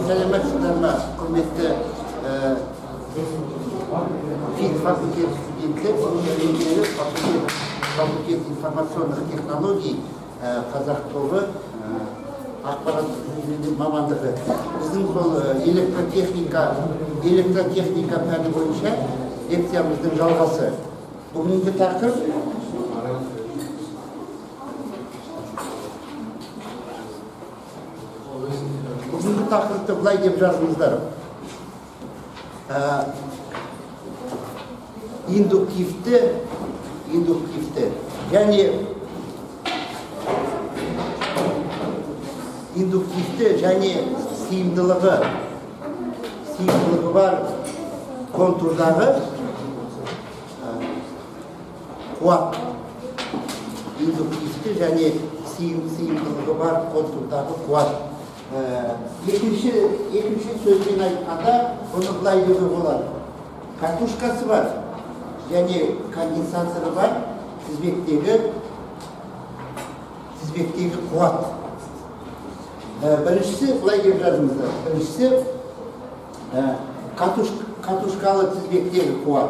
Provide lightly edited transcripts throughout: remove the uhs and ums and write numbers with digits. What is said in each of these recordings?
Сәлеметсіздер ме, құрметті филфакультет студенттері, факультет информационных технологий қазақ тобы ақпараттық жүйелер мамандығы. Біздің сол электротехника пәні бойынша лекциямыздың жалғасы. Бүгінгі тақырып тақырыпты былай деп жазыңыздар. Индуктивті және сыйымдылығы бар контурдағы қуат. Индуктивті және сыйымдылығы бар контурдағы қуат. Екінші сөзбен айтқанда, оны былай деуге болады. Катушкасы бар және конденсаторы бар тізбектегі қуат. Біріншісі, былай деп жазыңыздар. Біріншісі катушкалы тізбектегі қуат.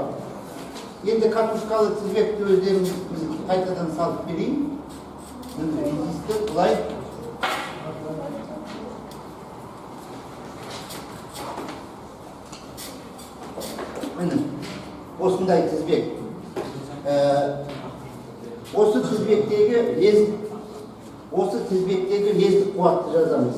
Енді катушкалы тізбекті өздеріңіз қайтадан салып берейін. Былай. Міне, осындай тізбек. Осы тізбектегі лездік қуатты жазамыз.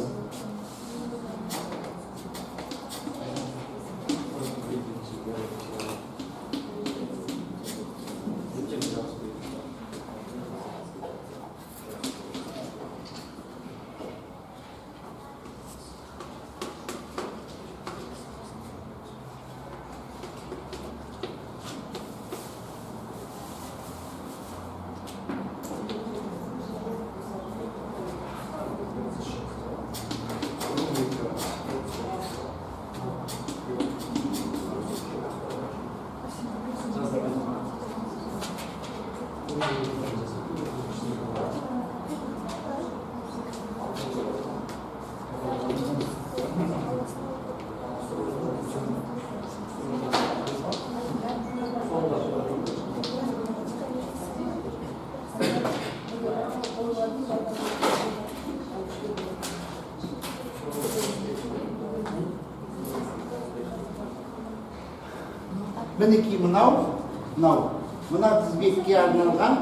Мінекей мына тізбекке арналған,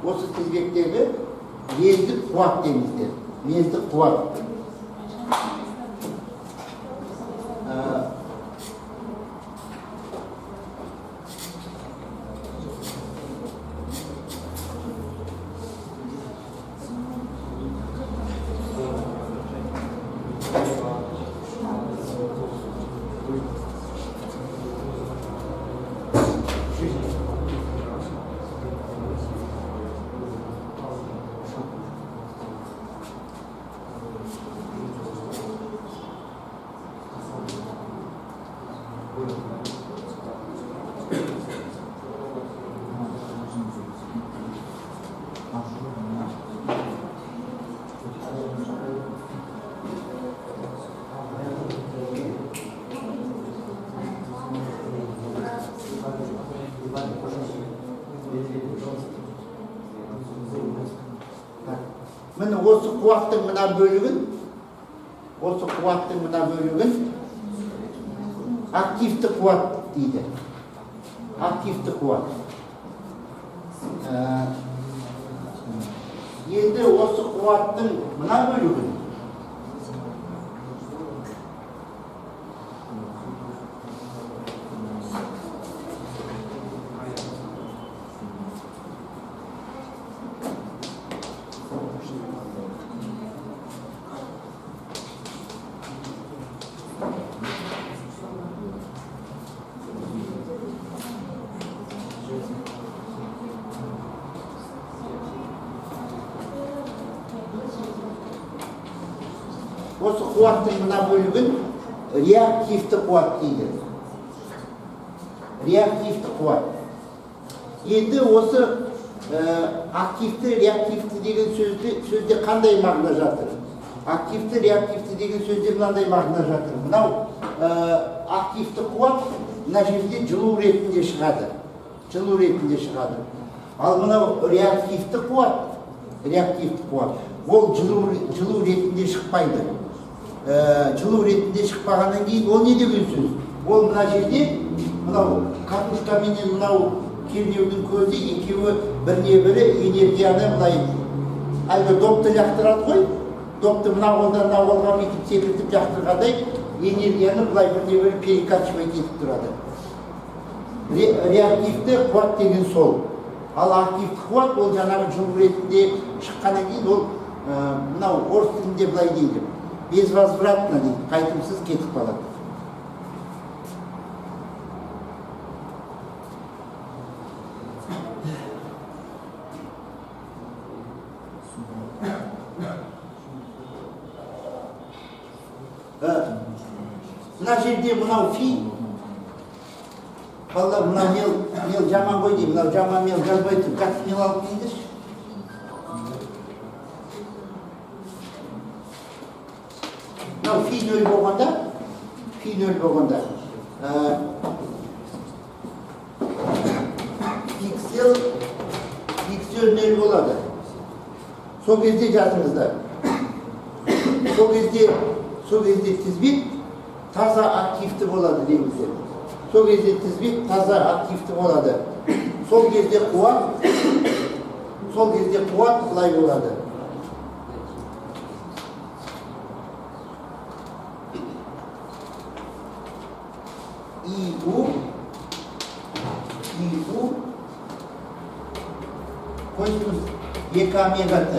осы тізбектегі лездік қуат дейміздер. Лездік қуат. Міне осы қуаттың мына бөлігін активті қуат дейді. Активті қуат. Енді осы қуаттың мына бөлігін Осы қуаттың мына бөлігін реактивті қуат дейді. Реактивті қуат. Енді осы активті, реактивті деген сөзде қандай мағына жатыр? Активті, реактивті деген сөзде мынандай мағына жатыр. Мынау активті қуат мына жерде жылу ретінде шығады. Жылу ретінде шығады. Ал мынау реактивті қуат, ол жылу ретінде шықпайды. Жылу ретінде шықпағаннан кейін ол не деген сөз? Ол мына жерде мынау катушка менен мынау кернеудің көзі екеуі біріне-бірі энергияны былай әлгі допты жақтырады ғой. Допты мына қолдан мына қолға бүйтіп секіртіп жақтырғандай энергияны былай біріне-бірі перекачивать етіп тұрады. Реактивті қуат деген сол. Ал активті қуат ол жаңағы жылу ретінде шыққаннан кейін ол мынау орыс тілінде былай дейді. Безвозвратно дейді, қайтымсыз кетіп қалады. Мына жерде мынау фи. Балалар, мынау мел жаман ғой деймін, мынау жаман мел жазбай тұр, қатты мел алып келіңдерші. Мынау фи нөл болғанда, пиксель нөл болады. Сол кезде жазыңыздар. Сол кезде тізбек таза активті болады дейміздер. Сол кезде тізбек таза активті болады. Сол кезде қуат былай болады. IU косинус 2 омега-Т.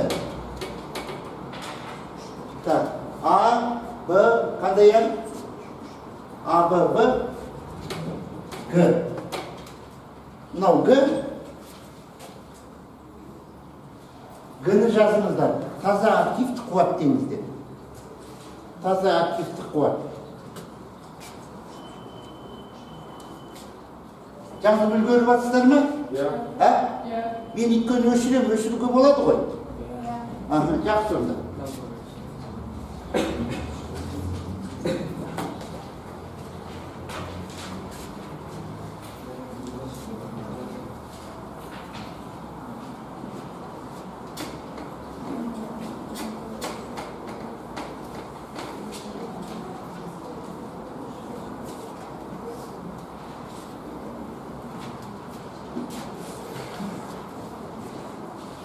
Так, А, Б, қандай ан? А, Б, Б, Г. Мынау Г. Г-ні жазыңыздар. Таза активті қуат дейміздер. Таза активті қуат. Жазып үлгеріп жатсыздар ма? Мен өйткені өшіруге болады ғой. Жақсы онда.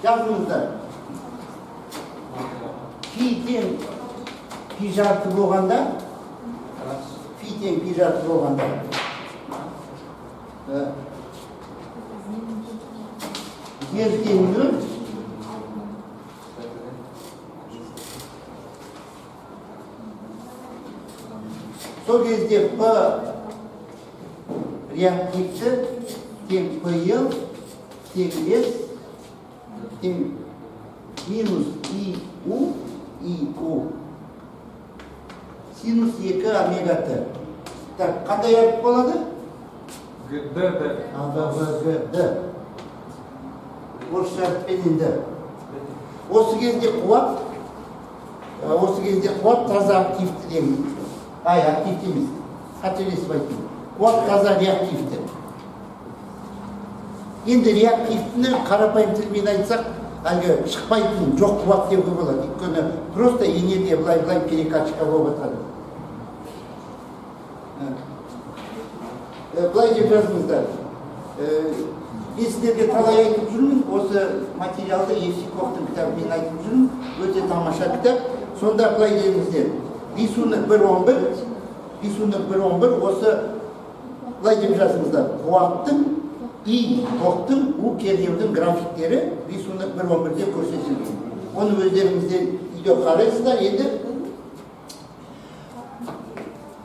Жазыңыздар. Фи тең пи жарты болғанда, Гер тең нөл, сол кезде П реактивті тең ПЛ тең С тең минус IU синус 2 омега-Т. Так, қандай әріп болады? ГД. Орысша әріппен енді. Осы кезде қуат таза активті дейміз. Активті емес. Қателесіп айтайын. Қуат таза реактивті. Енді реактивтіні қарапайым тілмен айтсақ, әлгі шықпайтын жоқ қуат деуге болады. Өйткені просто энергия былай перекачка болып жатады. Былай деп жазыңыздар. Мен сіздерге талай айтып жүрмін, осы материалды Евсиковтың кітабымен айтып жүрмін. Өте тамаша кітап. Сонда былай деңіздер. Рисунок 1.11 осы былай деп жазыңыздар. Қуаттың И тоқтың У кернеудің графиктері рисунок 1.11-де көрсетілген. Оны өздеріңізден үйде қарайсыздар.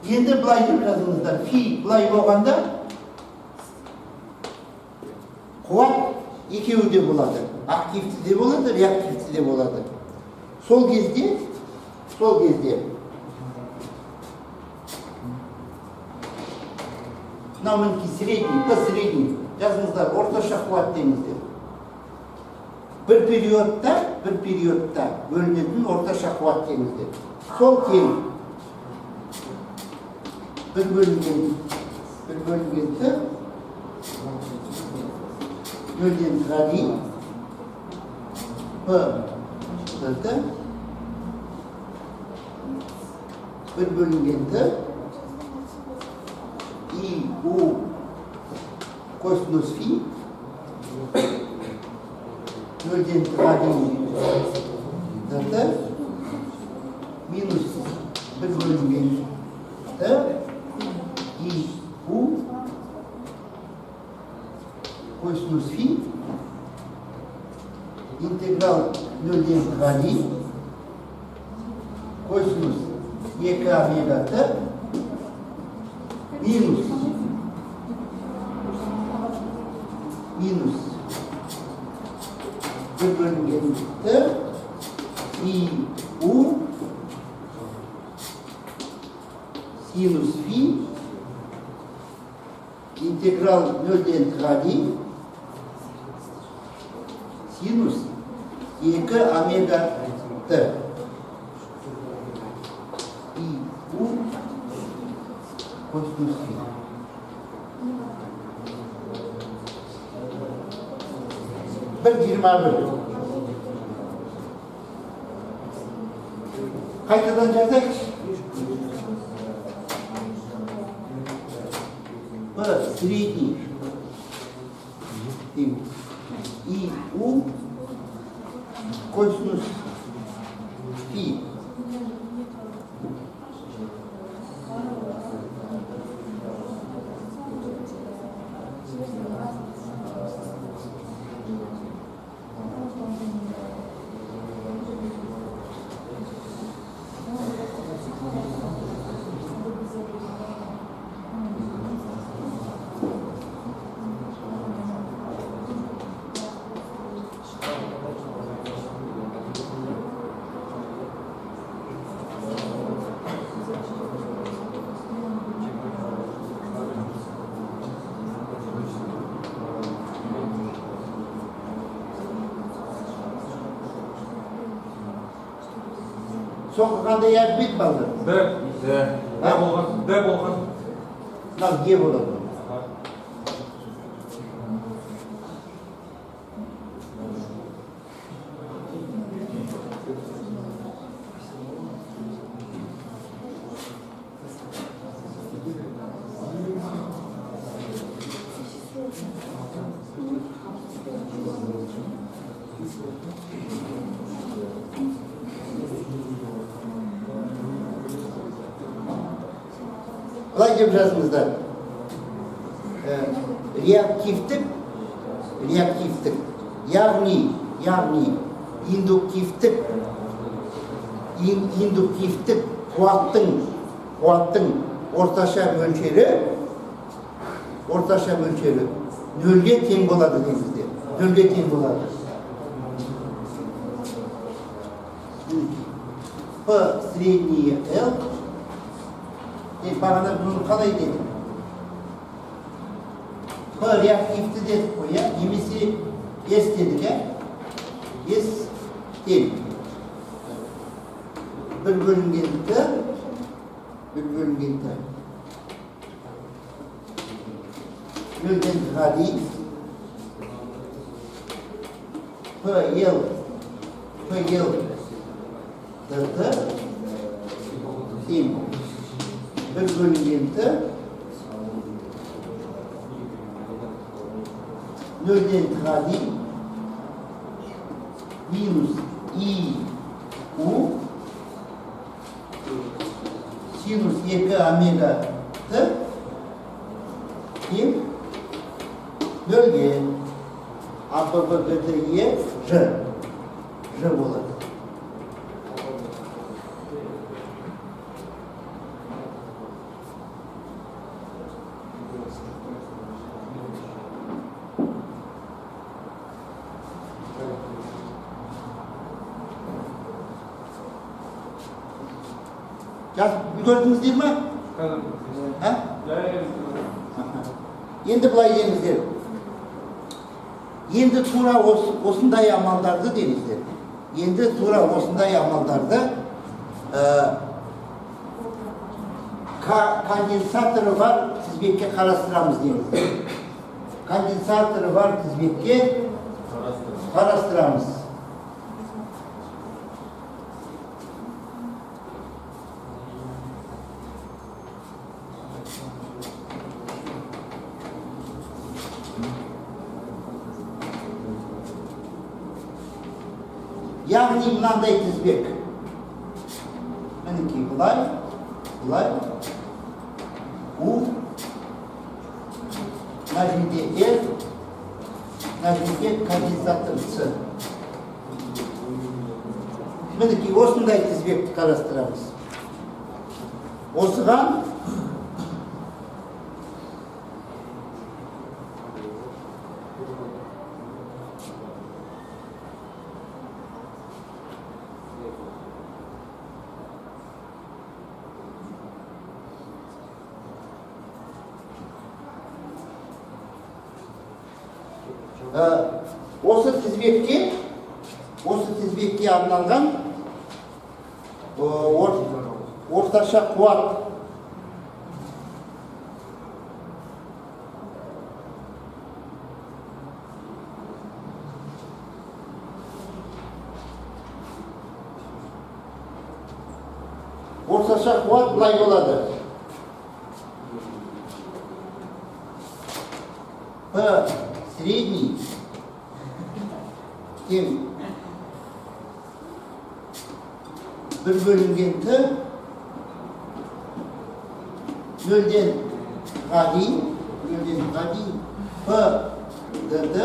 Енді былай деп жазыңыздар. Фи былай болғанда қуат екеуі де болады. Активті де болады, реактивті де болады. Сол кезде мынау мінекей средний, посредний. Жазыңыздар, орташа қуат деңіздер. Bir периодта бөлінетін орташа қуат деңіздер. Сол тең. Bir bölüngенді нөлден тұра дейін bir bölüngенді и у косинус фи нөлден тұра дейін минус bir bölüngенді и у косинус фи интеграл нөлден тұра дейін косинус 2 омега т минус bir bölüngen т и у синус фи интеграл нөлден тұра дейін синус 2 омега т и у косинус фи. Bir 21. Қайтадан жазайықшы. Б средний и у косинус фи. Соңғы қандай әрбет балды? Д болған. Мынау Е болады. Былай деп жазыңыздар. Реактивтік, яғни индуктивтік қуаттың орташа мөлшері нөлге тең болады деңіздер. Нөлге тең болады. П средний L. Бағана бұны қалай дедім? П реактивті дедік қой, немесе S дедік, S тең. Bir bölüngen T nölden тұра дейін P L тең. Bir bölüngen T nölden тұра дейін минус I U синус 2 омега Т тең нөлге АББГДЕ Ж болады. Görдіңіздер ме? Енді былай деңіздер. Енді тура осындай амалдарды деңіздер. Енді тура осындай амалдарды конденсаторы бар тізбекке қарастырамыз деңіздер. Конденсаторы бар тізбекке қарастырамыз. Яғни мынандай тізбек. Мінекей бұлай, бұлай. У, мына жерде L, мына жерде конденсатор С. Мінекей осындай тізбекті қарастырамыз. Осыған осы тізбекке арналған орташа қуат былай болады. P средний тең 1 бөлінген Т 0-ден ға дейін P dt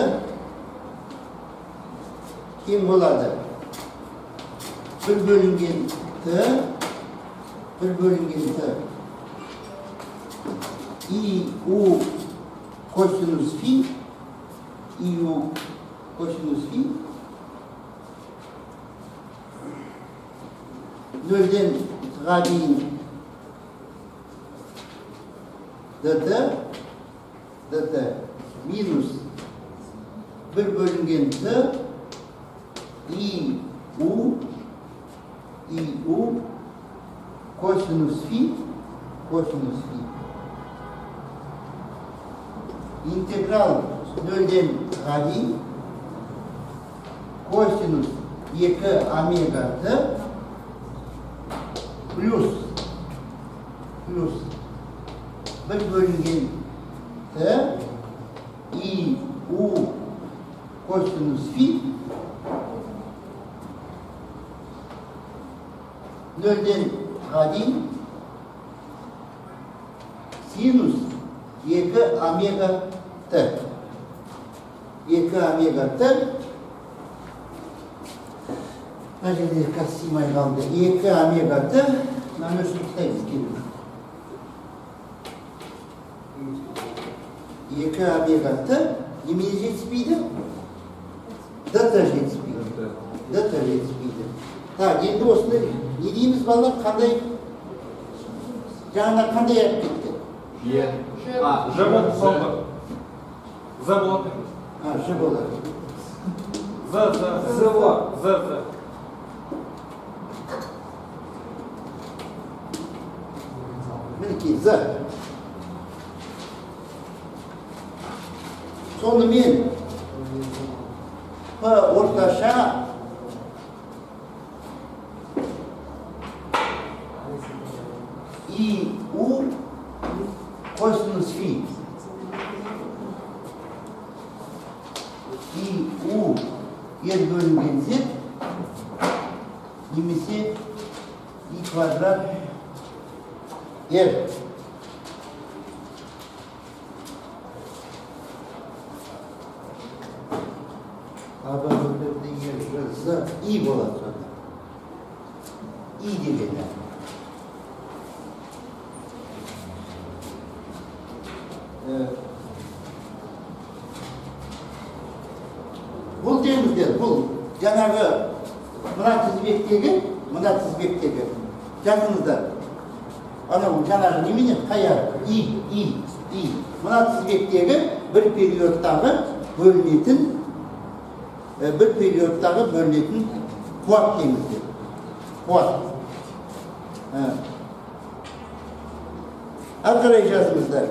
тең болады 1 бөлінген Т IU косинус фи нөлден ға дейін dt минус 1 бөлінген Т IU косинус фи интеграл 0-ден ға дейін косинус 2 омега Т плюс 1 бөлінген Т IU косинус фи 0-ден ға дейін синус 2 омега Т. 2 омега Т. Мына жерде қасимай қалды. 2 омега Т. Мына өшіртаймыз келіп. 2 омега Т. Немене жетіспейді? Д-т жетіспейді. Так, енді осыны не дейміз балалар? Қандай? Жаңа қандай әріп кетті? Ж болып қалды. З болады. Ж болады. З. Мінекей, З. Сонымен П орташа IU косинус фи. IU бөлінген Z немесе I квадрат R. I болады сонда. I дегені. Бұл деңіздер, бұл жаңағы мына тізбектегі жазыңыздар. Анау жаңағы немене қая? И. Мына тізбектегі бір периодтағы бөлінетін қуат дейміз. Қуат. Ары қарай жазыңыздар.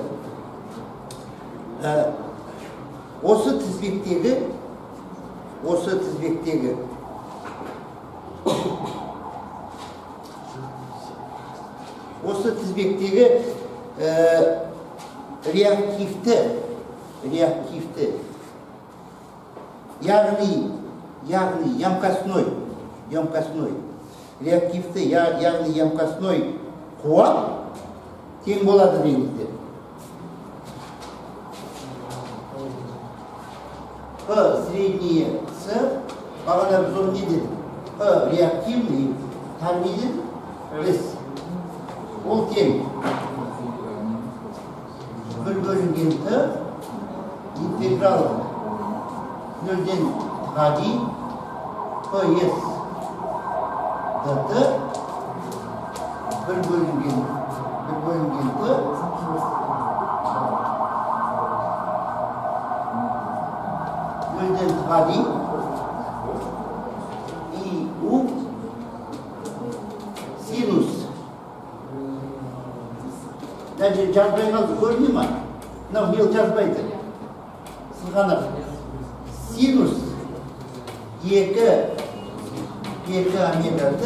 Осы тізбектегі реактивті, яғни емкостной, реактивті, яғни емкостной қуат тең болады деңіздер. П среднее С, бағана біз оны не дедік? П реактивный, там не дедік? С. Ол тең. Бір бөлінген Т, интеграл 0-ден ға дейін ПС dt бір бөлінген Т 0-ден ға дейін IU синус. Даже жазбай қалды, көріне ма? Мынау мел жазбайды. Сызғанып. Синус 2 омега Т